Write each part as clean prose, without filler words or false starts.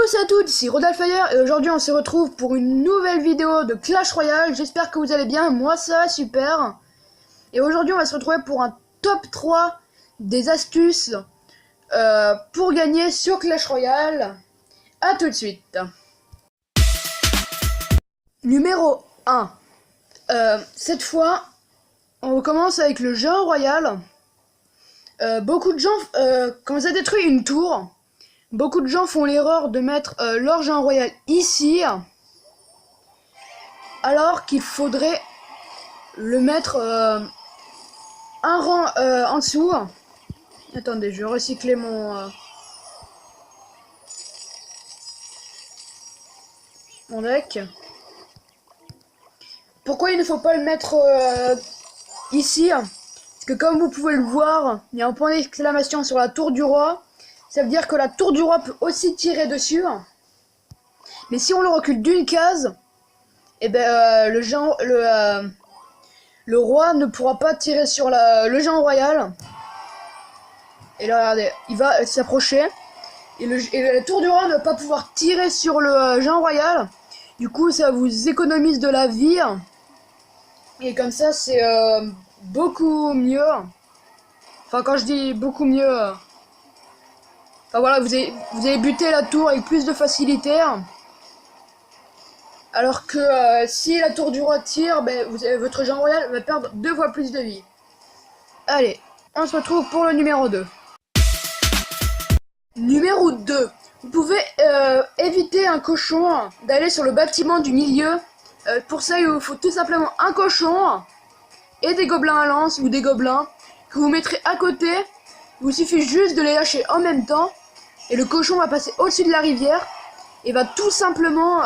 tous et à toutes, ici Rodalfire et aujourd'hui on se retrouve pour une nouvelle vidéo de Clash Royale. J'espère que vous allez bien, moi ça va super. Et aujourd'hui on va se retrouver pour un top 3 des astuces pour gagner sur Clash Royale. A tout de suite. Numéro 1. Cette fois, on commence avec le jeu royal. Beaucoup de gens, quand vous avez détruit une tour, beaucoup de gens font l'erreur de mettre leur géant royal ici, alors qu'il faudrait le mettre un rang en dessous. Attendez, je vais recycler mon deck. Pourquoi il ne faut pas le mettre ici? Parce que comme vous pouvez le voir, il y a un point d'exclamation sur la tour du roi. Ça veut dire que la tour du roi peut aussi tirer dessus. Mais si on le recule d'une case, et ben le roi ne pourra pas tirer sur le géant royal. Et là, regardez, il va s'approcher. Et la tour du roi ne va pas pouvoir tirer sur le géant royal. Du coup, ça vous économise de la vie. Et comme ça, c'est beaucoup mieux. Enfin, quand je dis beaucoup mieux... Enfin voilà, vous avez buté la tour avec plus de facilité. Alors que si la tour du roi tire, ben, votre géant royal va perdre 2 fois plus de vie. Allez, on se retrouve pour le numéro 2. Numéro 2. Vous pouvez éviter un cochon d'aller sur le bâtiment du milieu. Pour ça, il vous faut tout simplement un cochon et des gobelins à lance ou des gobelins que vous mettrez à côté. Il vous suffit juste de les lâcher en même temps. Et le cochon va passer au-dessus de la rivière et va tout simplement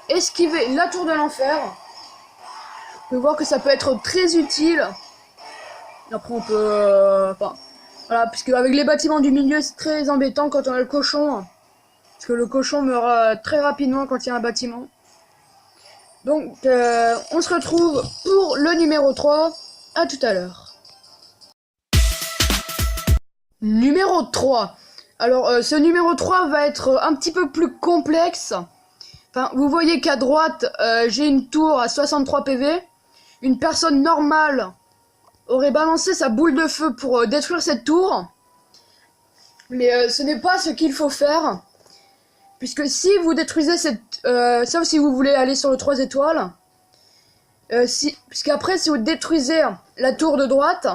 esquiver la tour de l'enfer. Vous pouvez voir que ça peut être très utile. Après on peut... enfin, voilà, puisque avec les bâtiments du milieu c'est très embêtant quand on a le cochon. Parce que le cochon meurt très rapidement quand il y a un bâtiment. Donc on se retrouve pour le numéro 3. À tout à l'heure. Numéro 3. Alors, ce numéro 3 va être un petit peu plus complexe. Enfin, vous voyez qu'à droite, j'ai une tour à 63 PV. Une personne normale aurait balancé sa boule de feu pour détruire cette tour. Mais ce n'est pas ce qu'il faut faire. Puisque si vous détruisez cette... sauf si vous voulez aller sur le 3 étoiles. Puisqu'après, si vous détruisez la tour de droite,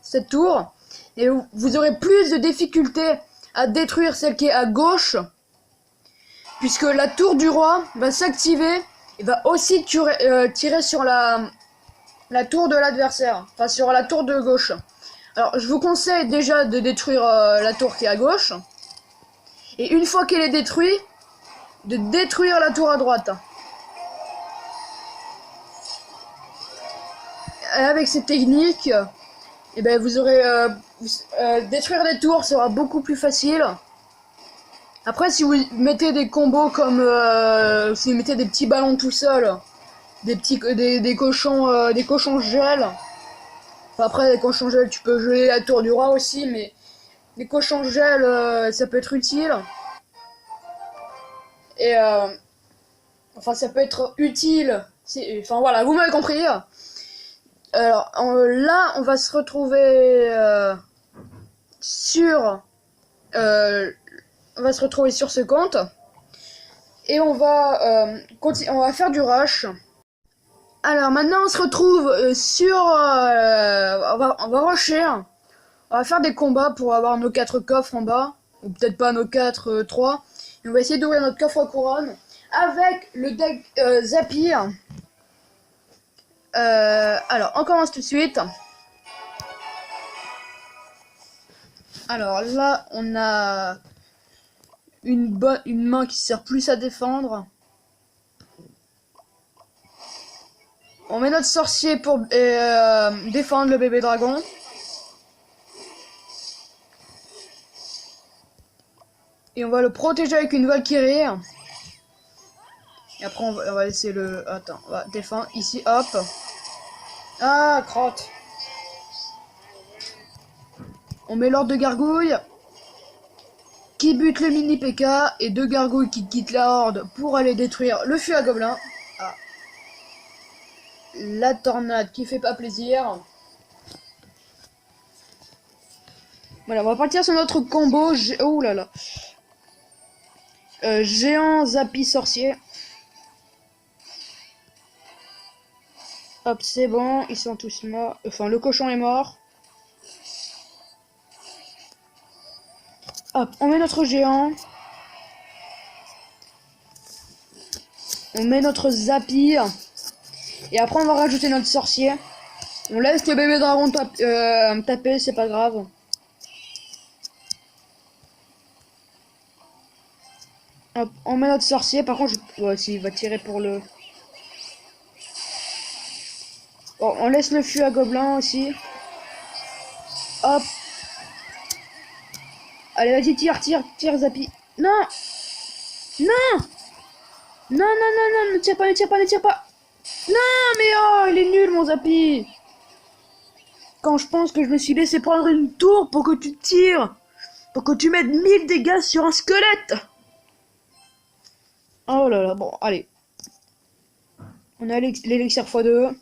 cette tour, et vous aurez plus de difficultés à détruire celle qui est à gauche, puisque la tour du roi va s'activer et va aussi tirer sur la tour de l'adversaire, enfin sur la tour de gauche. Alors je vous conseille déjà de détruire la tour qui est à gauche, et une fois qu'elle est détruite, de détruire la tour à droite. Et avec cette technique, et ben vous aurez détruire des tours sera beaucoup plus facile. Après, si vous mettez des combos comme si vous mettez des petits ballons tout seuls, des cochons gel. Enfin, après les cochons gel, tu peux geler la tour du roi aussi, mais les cochons gel, ça peut être utile. Et enfin, ça peut être utile. Enfin voilà, vous m'avez compris. Alors là, on va se retrouver sur ce compte et on va faire du rush. Alors maintenant on se retrouve on va rusher. On va faire des combats pour avoir nos 4 coffres en bas, ou peut-être pas nos 4, 3. Et on va essayer d'ouvrir notre coffre couronne avec le deck Zapier. Alors on commence tout de suite. Alors là on a une main qui sert plus à défendre. On met notre sorcier pour défendre le bébé dragon. Et on va le protéger avec une Valkyrie. Et après on va laisser le... Attends, on va défendre ici, hop. Ah, crotte. On met l'ordre de gargouille. qui bute le mini PK et 2 gargouilles qui quittent la horde pour aller détruire le feu à gobelins. Ah. La tornade qui fait pas plaisir. Voilà, on va partir sur notre combo. Oh là là. Géant, Zappy, sorcier. Hop, c'est bon, ils sont tous morts. Enfin, le cochon est mort. Hop, on met notre géant. On met notre Zappy. Et après, on va rajouter notre sorcier. On laisse le bébé dragon taper, c'est pas grave. Hop, on met notre sorcier. Par contre, ouais, s'il va tirer pour le... Bon, on laisse le fût à gobelin aussi. Hop. Allez, vas-y, tire, Zappy. Non. Non. Non, non, non, non, ne tire pas, ne tire pas, ne tire pas. Non, mais oh, il est nul, mon Zappy. Quand je pense que je me suis laissé prendre une tour pour que tu tires. Pour que tu mettes 1000 dégâts sur un squelette. Oh là là, bon, allez. On a l'élixir x2.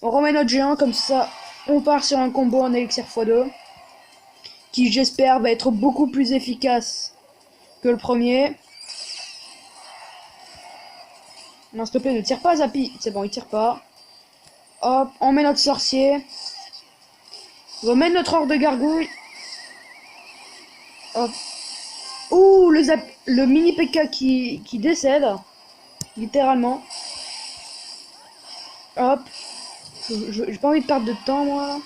On remet notre géant, comme ça, on part sur un combo en élixir x2. Qui, j'espère, va être beaucoup plus efficace que le premier. Non, s'il te plaît, ne tire pas, Zappy. C'est bon, il tire pas. Hop, on met notre sorcier. On va mettre notre horde de gargouilles. Hop. Ouh, le mini PK qui décède. Littéralement. Hop. J'ai pas envie de perdre de temps, moi.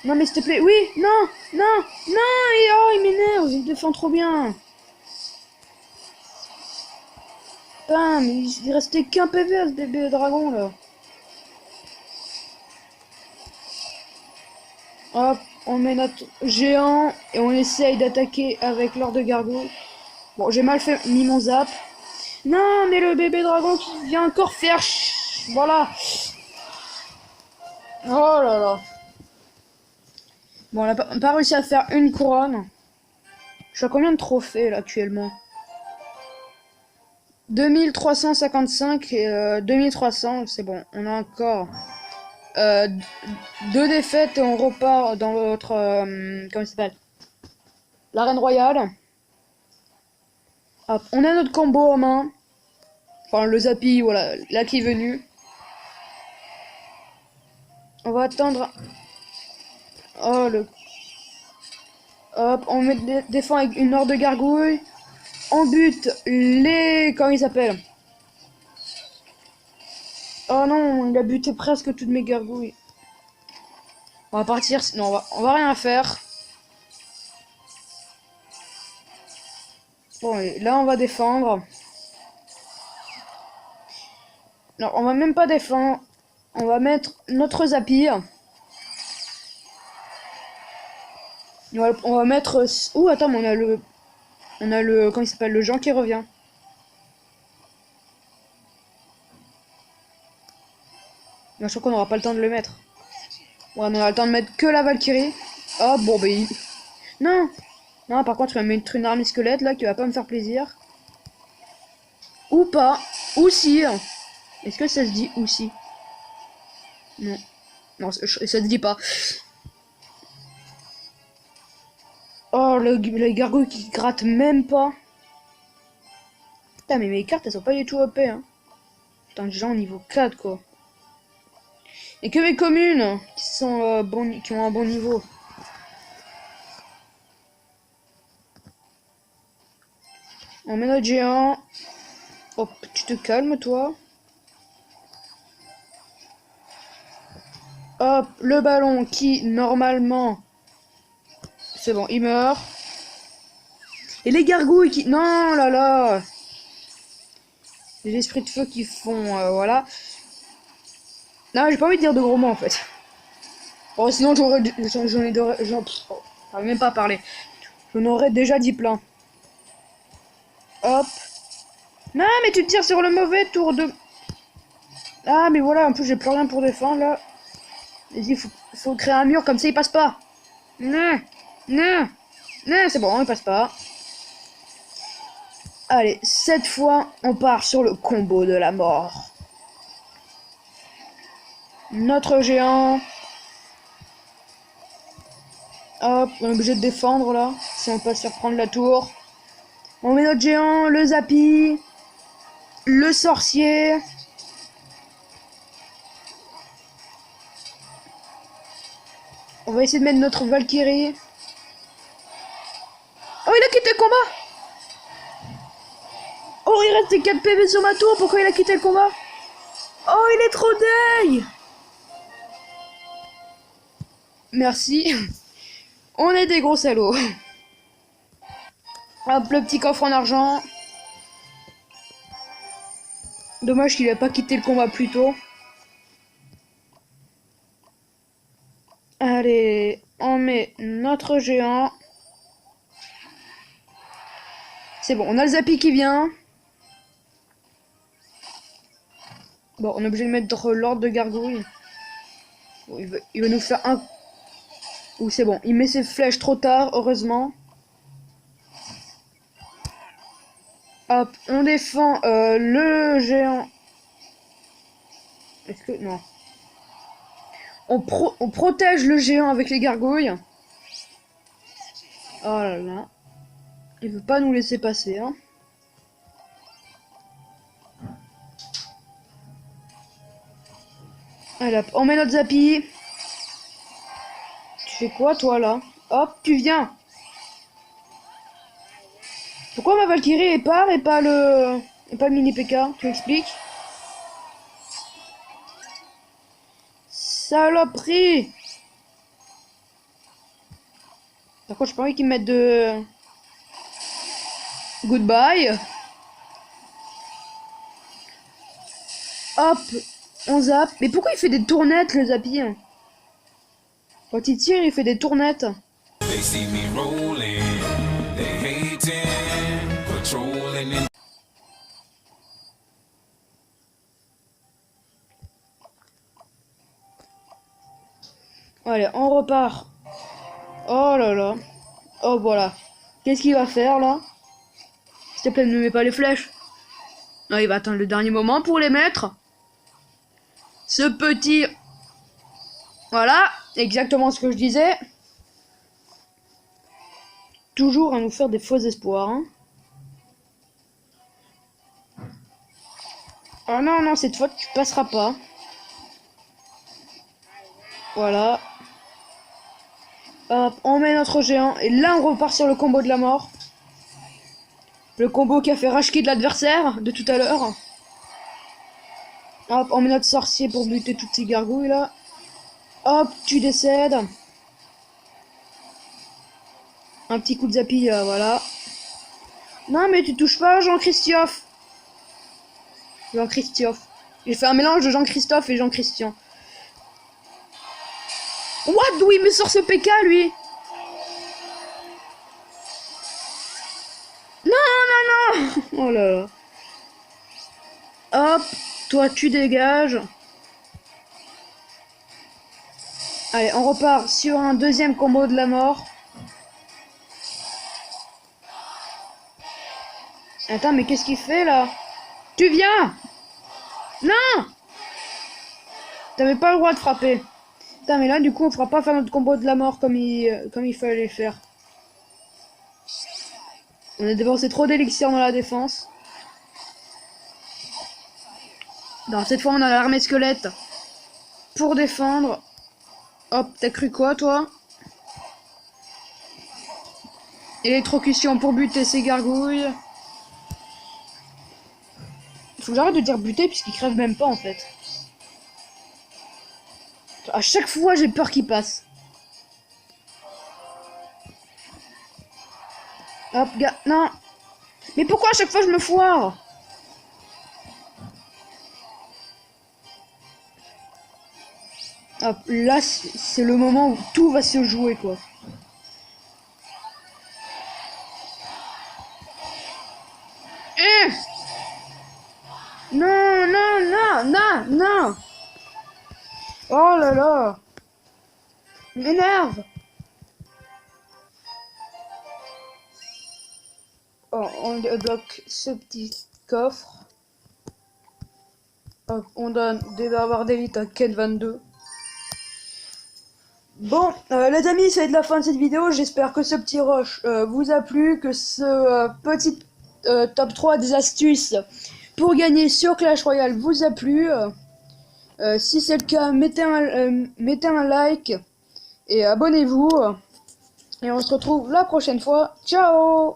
Non, mais s'il te plaît. Oui, non, non, non. Et oh, il m'énerve. Il défend trop bien. Putain, mais il restait qu'un PV à ce bébé dragon, là. Hop, on met notre géant et on essaye d'attaquer avec l'horde de gargouilles. Bon, j'ai mal mis mon zap. Non, mais le bébé dragon qui vient encore faire... Voilà. Oh là là. Bon, on n'a pas réussi à faire une couronne. Je suis à combien de trophées, là, actuellement? 2355 et 2300, c'est bon. On a encore 2 défaites et on repart dans notre... comment il s'appelle? L'arène royale. Hop, on a notre combo en main. Enfin, le Zappy, voilà, là qui est venu. On va attendre... Oh, le... Hop, on défend avec une horde de gargouilles. On bute les... Comment ils s'appellent? Oh non, il a buté presque toutes mes gargouilles. On va partir, non, on va rien faire. Bon, et là on va défendre. Non, on va même pas défendre. On va mettre notre Zappy. On va mettre... Ouh, attends, mais on a le... Comment il s'appelle? Le Jean qui revient. Mais je crois qu'on n'aura pas le temps de le mettre. Ouais, on aura le temps de mettre que la Valkyrie. Oh, bon, bah... Non. Non, par contre, je vais mettre une armée squelette, là, qui va pas me faire plaisir. Ou pas. Ou si. Est-ce que ça se dit ou si? Non. Non, ça se dit pas. Oh, les gargouilles qui grattent même pas. Putain, mais mes cartes, elles sont pas du tout OP, hein. Putain, déjà au niveau 4, quoi. Et que mes communes qui sont qui ont un bon niveau. On met notre géant. Hop, tu te calmes, toi. Hop, le ballon qui, normalement... C'est bon, il meurt. Et les gargouilles qui... Non, là là. Les esprits de feu qui font... voilà. Non, j'ai pas envie de dire de gros mots, en fait. Bon, sinon, j'en j'arrive même pas à parler. J'en aurais déjà dit plein. Hop. Non, mais tu tires sur le mauvais tour de... Ah, mais voilà, en plus, j'ai plus rien pour défendre, là. Vas-y, faut créer un mur, comme ça, il passe pas. Non. Non. Non, c'est bon, il passe pas. Allez, cette fois, on part sur le combo de la mort. Notre géant. Hop, on est obligé de défendre là, si on passe sur prendre la tour. On met notre géant, le Zappy, le sorcier. On va essayer de mettre notre Valkyrie. Oh, il a quitté le combat. Oh, il reste 4 PV sur ma tour, pourquoi il a quitté le combat? Oh, il est trop deg. Merci. On est des gros salauds. Hop, le petit coffre en argent. Dommage qu'il ait pas quitté le combat plus tôt. Allez, on met notre géant. C'est bon, on a le Zappy qui vient. Bon, on est obligé de mettre l'ordre de gargouille. Bon, il va nous faire un... Ouh, c'est bon, il met ses flèches trop tard, heureusement. Hop, on défend le géant. Est-ce que... Non. On protège le géant avec les gargouilles. Oh là là. Il veut pas nous laisser passer, hein. Allez hop, on met notre Zappy. Tu fais quoi toi là? Hop, tu viens. Pourquoi ma Valkyrie est part et pas le mini PK? Tu m'expliques? Saloperie! Par contre, j'ai pas envie qu'ils me mettent de... Goodbye. Hop, on zappe. Mais pourquoi il fait des tournettes, le Zappy? Quand il tire, il fait des tournettes. Allez, on repart. Oh là là. Oh voilà. Qu'est-ce qu'il va faire là? S'il te plaît, ne mets pas les flèches. Non, il va attendre le dernier moment pour les mettre. Ce petit... Voilà, exactement ce que je disais. Toujours à nous faire des faux espoirs. Hein. Oh non, non, cette fois tu passeras pas. Voilà. Hop, on met notre géant. Et là, on repart sur le combo de la mort. Le combo qui a fait rage de l'adversaire de tout à l'heure. Hop, on met notre sorcier pour buter toutes ces gargouilles là. Hop, tu décèdes. Un petit coup de Zappy, voilà. Non, mais tu touches pas Jean-Christophe. Jean-Christophe. J'ai fait un mélange de Jean-Christophe et Jean-Christian. What? D'où il me sort ce PK, lui? Non, non, non. Oh là là. Hop, toi, tu dégages. Allez, on repart sur un deuxième combo de la mort. Attends, mais qu'est-ce qu'il fait, là? Tu viens? Non! T'avais pas le droit de frapper. Putain, mais là, du coup, on fera pas faire notre combo de la mort comme il fallait le faire. On a dépensé trop d'élixir dans la défense. Non, cette fois, on a l'armée squelette pour défendre. Hop, t'as cru quoi, toi? Électrocution pour buter ces gargouilles. Faut que j'arrête de dire buter puisqu'ils crèvent même pas, en fait. À chaque fois, j'ai peur qu'il passe. Hop, gars, non. Mais pourquoi à chaque fois je me foire? Hop, là, c'est le moment où tout va se jouer, quoi. Non, non, non, non, non. Oh là là. Il m'énerve. on débloque ce petit coffre. Hop, on donne des barbares d'élite à Ken 22. Bon, les amis, ça va être la fin de cette vidéo. J'espère que ce petit rush vous a plu, que ce petit top 3 des astuces pour gagner sur Clash Royale vous a plu. Si c'est le cas, mettez un like et abonnez-vous. Et on se retrouve la prochaine fois. Ciao!